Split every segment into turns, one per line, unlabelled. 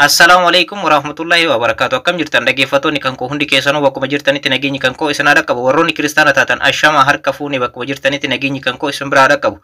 Assalamualaikum warahmatullahi wabarakatuh. Akkam jirtan dhaggeeffattoonni kan koo hundi keessanuu bakkuma jirtanitti nageenyi kan koo isin haa dhaqqabu. Warroonni kiristaana taatan ashama harka fuunee bakkuma jirtanitti nageenyi kan koo isin biraa haa dhaqqabu.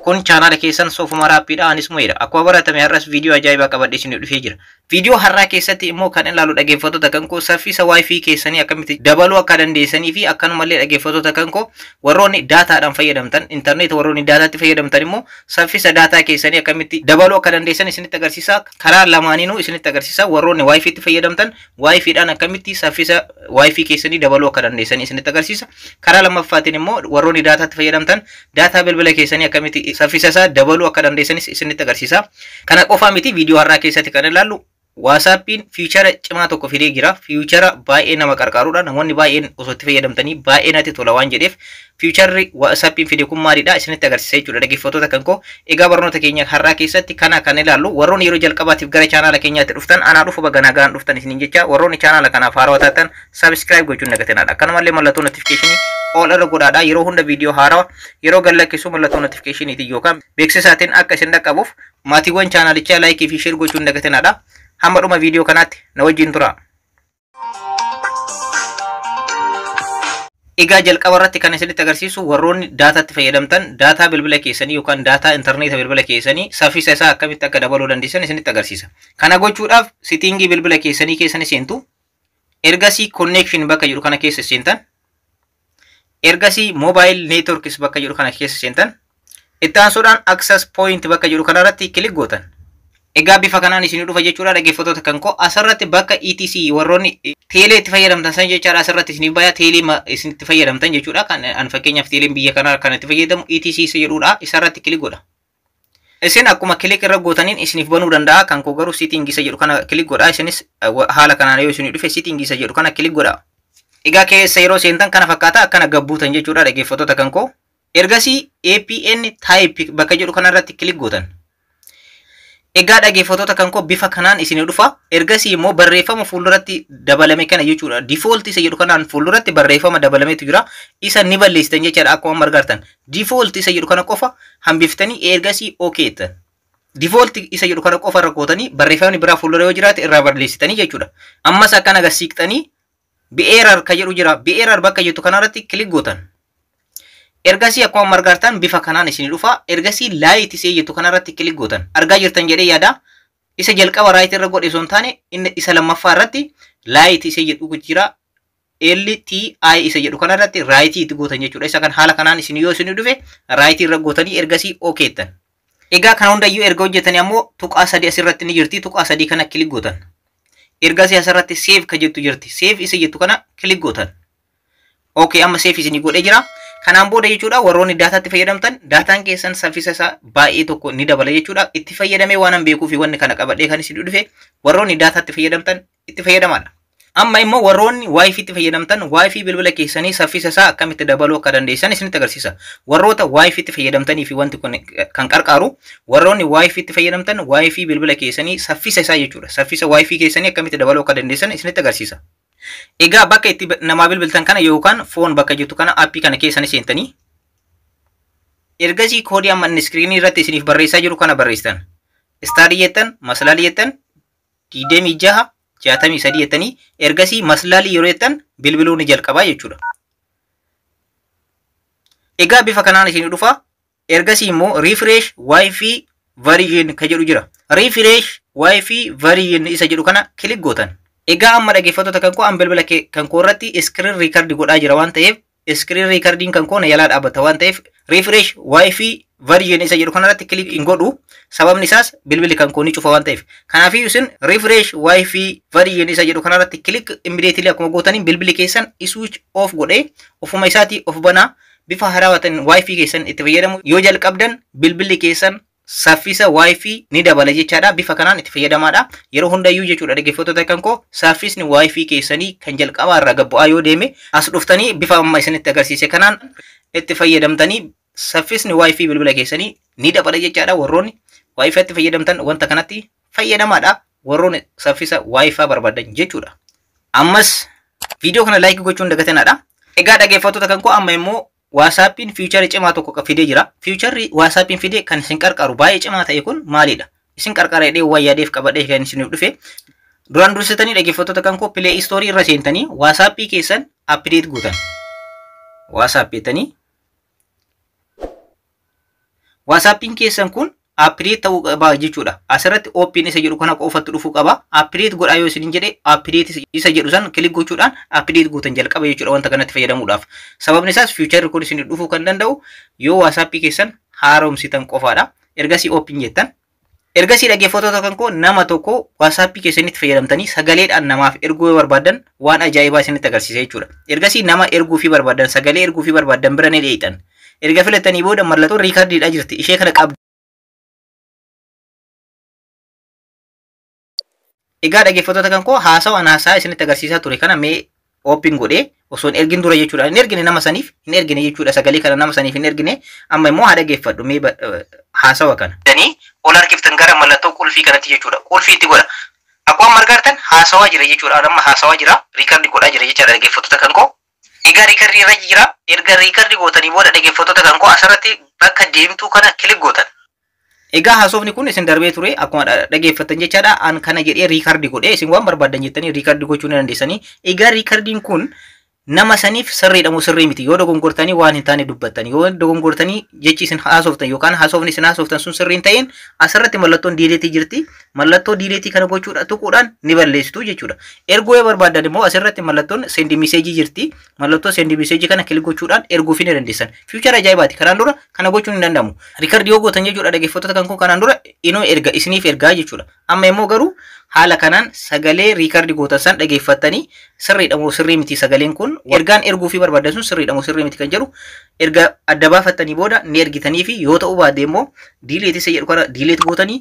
Kun chaanaala keessan Soofuma Raappiidha. Anis Mu'eedha. Akkuma baratame har'as viidiyoo ajaa'ibaa qabadhee isinii dhufee jira. Viidiyoo har'aa keessatti immoo kan ilaalu dhaggeeffattoota kan koo saffisa waayifii keessanii akkamitti dabaluu akka dandeessanii fi akkanumallee dhaggeeffattoota kan koo warroonni daataadhaan fayyadamtan intarneeta warroonni daataatti fayyadamtan immoo saffisa daataa keessanii akkamitti dabaluu akka dandeessan isinitti agarsiisa. Karaa lamaaniinuu isinitti agarsiisa. Warroonni waayifiitti fayyadamtan waayifiidhaan akkamitti saffisa waayifii keessanii dabaluu akka dandeessan isinitti agarsiisa. Karaa lammaffaatiin immoo warroonni daataatti fayyadamtan daataa bilbila keessanii akkamitti saffisa isaa dabaluu akka dandeessanis isinitti agarsiisa. Kana qofaa miti viidiyoo har'aa keessatti kan ilaallu WhatsAppiin fiichara cimaa tokko fidee jira. Fiichara baay'ee nama qarqaaruudha. Namoonni baay'een osoo itti fayyadamtanii baay'ee natti tola waan jedheef fiicharri WhatsAppiin fide kun maalidha isinitti agarsiisa jechuudha dhaggeeffattoota kan koo. Egaa barnoota keenya har'aa keessatti kana kan ilaallu warroonni yeroo jalqabaatiif gara chaanaala keenyaatti dhuftan anaa dhufu baga nagaan dhuftan isiniin jecha warroonni chaanaala kanaaf haarawaa taatan subscribe gochuun dagatinadha. Akkanumallee mallattoo notification all irra godhaadha. Yeroo hunda viidiyoo haarawaa yeroo gallakkisu mallattoo notificationiitiin yookaan beeksisaatiin akka isin dhaqqabuuf maatiiwwan chaanaalichaa laayikii fi sheer gochuun dagatinadha. Hamma dhuma viidiyoo kanaatti na wajjin tura. Egaa jalqaba irratti kan isinitti agarsiisu warroonni daataatti fayyadamtan daataa bilbila keessanii yookaan daataa intarneeta bilbila keessanii saffisa isaa akkamitti akka dabaluu dandeessan isinitti agarsiisa. Kana gochuudhaaf sitingii bilbila keessanii keessani seentu. Ergasii connection bakka jedhu kana keessa seentan. Ergasii mobile networks bakka jedhu kana keessa seentan. Itti aansuudhaan access point bakka jedhu kana irratti kilik gootan. Egaa bifa kanaan isin dhufa jechuudha dhaggeeffattoota kan koo asirratti bakka ETC warroonni teelee itti fayyadamtan san jechaadha asirratti isin baya teelee isin itti fayyadamtan jechuudha kan an fakkeenyaaf teeleen biyya kanaa kan itti fayyadamu ETC isa jedhudha isarratti kilik godha. Isin akkuma kilik irra gootaniin isiniif banuu danda'a kan koo garuu setting isa jedhu kana kilik godha isinis haala kanaan yoo isin dhufe setting isa jedhu kana kilik godha. Egaa keessa yeroo seentan kana fakkaata akkana gabbuutan jechuudha dhaggeeffattoota kan koo. Ergasii APN type bakka jedhu kanarratti kilik gootan. Egaa dhaggeeffattoota kan koo bifa kanaan isin dhufa. Ergasii immoo barreeffama fuulduratti dabalame kana jechuudha. Default isa jedhu kanaan fuulduratti barreeffama dabalametu jira. Isa ni balleessitan jechaadha akkuma argitan. Default isa jedhu kana qofa hambiftanii ergasii okay ta'an. Default isa jedhu kana qofa irra gootanii barreeffamni biraa fuuldura yoo jiraate irraa balleessitanii jechuudha. Ammas akkana gasiiqxanii BRR ka jedhu jira. BRR bakka jettu kanarratti kilik gootan. Ergasii akkuma argitan bifa kanaan isin dhufa. Ergasii light isa jettu kanarratti kilik gootan. Argaa jirtan jedhee yaada. Isa jalqaba right irra godhe osoo hin taane inni isa lammaffaa irratti light isa jedhu jira. LTI isa jedhu kanarratti right itti gootan jechuudha. Isa kan haala kanaan isin yoo isin dhufe right irra gootanii ergasii okay ta'an. Egaa kana hundayyuu erga hojjetanii ammoo tuqaa sadii asirratti ni jirti. Tuqaa sadii kana kilik gootan. Ergasii asirratti save ka jettu jirti. Save isa jettu kana kilik gootan. Okay amma save isin godhee jira. Kanaan booda jechuudha warroonni daataatti fayyadamtan daataan keessan saffisa isaa baay'ee tokko ni dabala jechuudha. Itti fayyadamee waan an beekuuf wanni kana qabadhee kan isin dhufe warroonni daataatti fayyadamtan itti fayyadamadha. Amma immoo warroonni waayifiitti fayyadamtan waayifii bilbila keessanii saffisa isaa akkamitti dabaluu akka dandeessan isinitti agarsiisa. Warroota waayifiitti fayyadamtanii fi wanti kun kan qarqaaru warroonni waayifiitti fayyadamtan waayifii bilbila keessanii saffisa isaa jechuudha. Saffisa waayifii keessanii akkamitti dabaluu akka dandeessan isinitti agarsiisa. Egaa bakka itti namaa bilbiltan kana yookaan foon bakka jettu kana appii kana keessanii seentanii ergasii koodii amma inni iskiriinii irratti isiniif barreessaa jiru kana barreessitan. Istaadii jettan, maslaalii jettan, 26 63 jettanii ergasii maslaalii yeroo jettan bilbiluun ni jalqabaa jechuudha. Egaa bifa kanaan isin dhufa. Ergasii immoo refresh wifi version ka jedhu jira. Refresh wifi version isa jedhu kana kilik gootan. Egaa amma dhaggeeffattoota kan koo an bilbila kan koo irratti screen record godhaa jira waan ta'eef screen recording kan koo na jalaa dhaabbata waan ta'eef refresh wifi version isa jedhu kanarratti kilik hin godhu. Sababni isaas bilbilli kan koo ni cufa waan ta'eef. Kanaafuu isin refresh wifi version isa jedhu kanarratti kilik immediately akkuma gootaniin bilbilli keessan switch off godhee ofuma isaatii of banaa bifa haarawaatiin wifi keessan itti fayyadamu yoo jalqabdan bilbilli keessan saffisa wifi ni dabala jechaadha. Bifa kanaan itti fayyadamaadha. Yeroo hundayyuu jechuudha dhaggeeffattoota kan koo saffisni wifi keessanii kan jalqabaa irraa gabbu'aa yoo deeme as dhuftanii bifa amma isinitti agarsiise kanaan itti fayyadamtanii saffisni wifi bilbila keessanii ni dabala jechaadha. Warroonni wifi itti fayyadamtan wanta kanatti fayyadamaadha. Warroonni saffisa wifi barbaadan jechuudha. Ammas viidiyoo kana like gochuun dagatinadha. Egaa dhaggeeffattoota kan koo amma immoo WhatsAppiin fiicharii cimaa tokko fidee jira. Fiicharii WhatsAppiin fidee kan isin qarqaru baay'ee cimaa ta'e kun maalidha? isin qarqareedhee wayyaadheef qabadhee kan isiniif dhufe. Duraan dursitanii dhaggeeffattoota kan koo Play Store irra seentanii WhatsApp keessan update gootan. WhatsApp jettanii WhatsAppin keessan kun update ta'uu qaba jechuudha. Asirratti open isa jedhu kana qofatti dhufuu qaba. Update godhaa yoo isin jedhe update isa jedhu san click gochuudhaan update gootan jalqaba jechuudha wanta kanatti fayyadamuudhaaf. Sababni isaas future kun isin dhufuu kan danda'u yoo WhatsApp keessan haaromsitan qofaadha. Ergasii open jettan. Ergasii dhaggeeffattoota kan koo nama tokko WhatsApp keessanitti fayyadamtanii sagaleedhaan namaaf erguu yoo barbaadan waan ajaa'ibaa isinitti agarsiisa jechuudha. Ergasii nama erguu fi barbaadan sagalee erguu fi barbaadan bira ni dheeyitan. Erga filatanii booda mallattoon riikardiidha jirti. Ishee kana qabdu. Egaa dhaggeeffattoota kan koo haasawaan haasaa isinitti agarsiisaa ture kana mee open godhee osoo hin ergin dura jechuudha. Hin ergine nama saniif hin ergine jechuudha. Sagalee kana nama saniif hin ergine. Amma immoo haa dhaggeeffadhu mee haasawa kana. Ol harkiftan gara mallattoo qulfii kanatti jechuudha. Qulfii itti godha. Akkuma margartan haasawaa jira jechuudha. Amma haasawaa jira. Riikardi godhaa jira jechuudha dhaggeeffattoota kan koo. Egaa riikardi irra jira. Erga riikardi gootanii booda dhaggeeffattoota kan koo asirratti bakka deemtuu kana kilik gootan. Egaa haasofni kun isin darbee ture akkuma dhaggeeffattan jechaadha. An kana jedhee riikardi godhee isin waan barbaadan jettanii riikardi gochuu ni dandeessanii. Egaa riikardiin kun nama saniif sirriidha moo sirrii miti yoo dogongortanii waan hin taane dubbattanii yoo dogongortanii jechi isin haasoftan yookaan haasofni isin haasoftan sun sirrii hin ta'in asirratti mallattoon diileetii jirti. Mallattoo diileetii kana gochuudha tuquudhaan ni balleessitu jechuudha. Erguu yoo barbaadan immoo asirratti mallattoon sendi miseejii jirti. Mallattoo sendi miseejii kana kilik gochuudhaan erguu fi ni dandeessan. Future ajaa'ibaati. Kanaan dura kana gochuun hin danda'amu. Riikardi yoo gootan jechuudha dhaggeeffattoota kan kun kanaan dura inoo erga isiniif ergaa jechuudha. Amma immoo garuu haala kanaan sagalee riikardi gootan san dhaggeeffattanii sirriidha moo sirrii miti sagaleen kun ergaan erguu fi barbaadan sun sirriidha moo sirrii miti kan jedhu erga adda baafattanii booda ni ergitanii fi yoo ta'uu baate immoo diileet isa jedhu kana diileet gootanii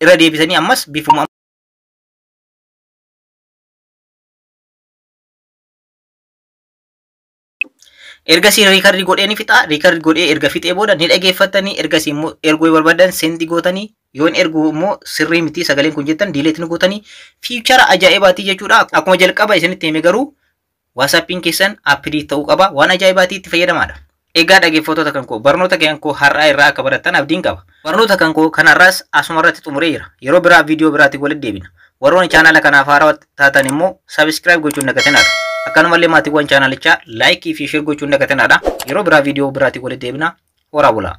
irra deebisanii ammas bifuma ergasii riikardi godhee ni fixa. Riikardi godhee erga fixee booda ni dhaggeeffattanii ergasii immoo erguu barbaadan sendi gootanii yoon erguu immoo sirrii miti sagaleen kun jettan diileet ni gootanii fiichara ajaa'ibaati jechuudha. Akkuma jalqaba isinitti hime garuu WhatsAppin keessan update ta'uu qaba. Waan ajaa'ibaati itti fayyadamaadha. Egaa dhaggeeffattoota kan koo barnoota kan koo har'aa irraa akka barattan abdiin qaba. Barnoota kan koo kanarraas asuma irratti xumuree jira. Yeroo biraa viidiyoo biraatti walitti deebina. Warroonni chaanaala kanaaf haarawaa taatan immoo subscribe gochuun dagatinadha. Akkanumallee maatiiwwan chaanalichaa laayikii fi sheer gochuun dagatinadha. Yeroo biraa viidiyoo biraatti walitti deebina. Horaa bulaa.